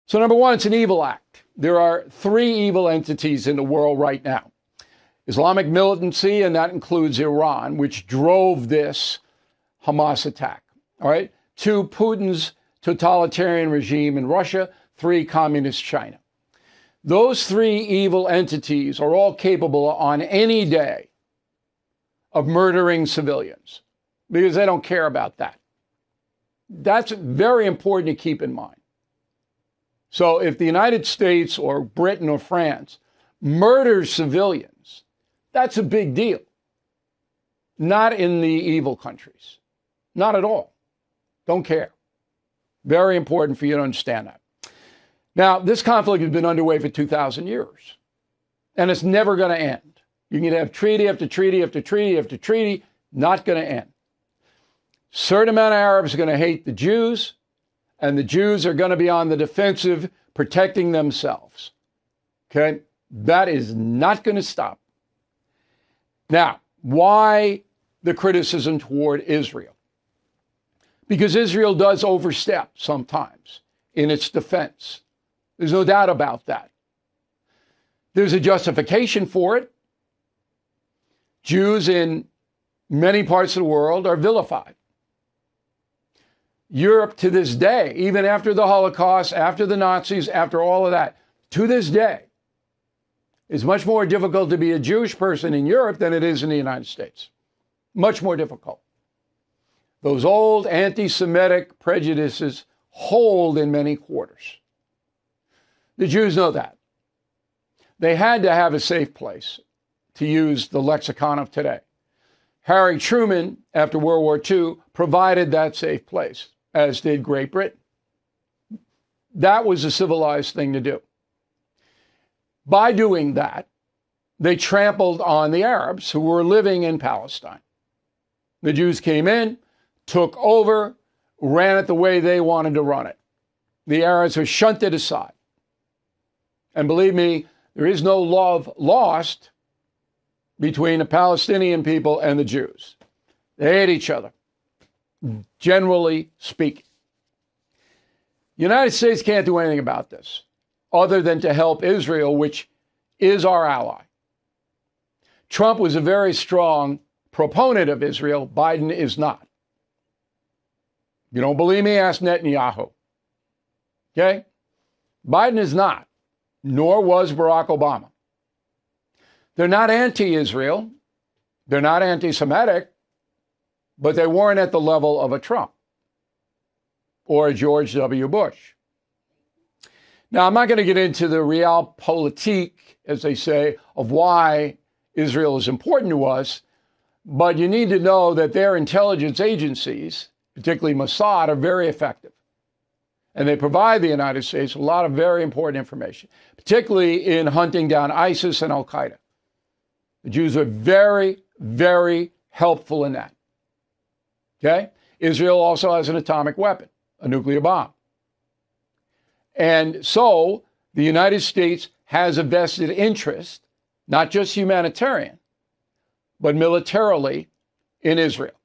So number one, it's an evil act. There are three evil entities in the world right now. Islamic militancy, and that includes Iran, which drove this Hamas attack. All right. Two, Putin's totalitarian regime in Russia. Three, communist China. Those three evil entities are all capable on any day of murdering civilians because they don't care about that. That's very important to keep in mind. So if the United States or Britain or France murders civilians, that's a big deal. Not in the evil countries. Not at all. Don't care. Very important for you to understand that. Now, this conflict has been underway for 2,000 years, and it's never going to end. You can have treaty after treaty after treaty after treaty, not going to end. Certain amount of Arabs are going to hate the Jews, and the Jews are going to be on the defensive, protecting themselves. Okay? That is not going to stop. Now, why the criticism toward Israel? Because Israel does overstep sometimes in its defense. There's no doubt about that. There's a justification for it. Jews in many parts of the world are vilified. Europe to this day, even after the Holocaust, after the Nazis, after all of that, to this day, it's much more difficult to be a Jewish person in Europe than it is in the United States. Much more difficult. Those old anti-Semitic prejudices hold in many quarters. The Jews know that. They had to have a safe place, to use the lexicon of today. Harry Truman, after World War II, provided that safe place, as did Great Britain. That was a civilized thing to do. By doing that, they trampled on the Arabs who were living in Palestine. The Jews came in, took over, ran it the way they wanted to run it. The Arabs were shunted aside. And believe me, there is no love lost between the Palestinian people and the Jews. They hate each other, generally speaking. The United States can't do anything about this other than to help Israel, which is our ally. Trump was a very strong proponent of Israel. Biden is not. You don't believe me? Ask Netanyahu. Okay? Biden is not, nor was Barack Obama. They're not anti-Israel. They're not anti-Semitic, but they weren't at the level of a Trump or a George W. Bush. Now, I'm not going to get into the realpolitik, as they say, of why Israel is important to us, but you need to know that their intelligence agencies, particularly Mossad, are very effective. And they provide the United States a lot of very important information, particularly in hunting down ISIS and Al-Qaeda. The Jews are very, very helpful in that. Okay? Israel also has an atomic weapon, a nuclear bomb. And so the United States has a vested interest, not just humanitarian, but militarily in Israel.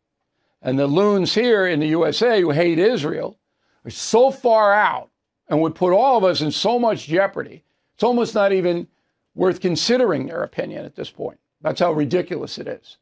And the loons here in the USA who hate Israel are so far out and would put all of us in so much jeopardy, it's almost not even worth considering their opinion at this point. That's how ridiculous it is.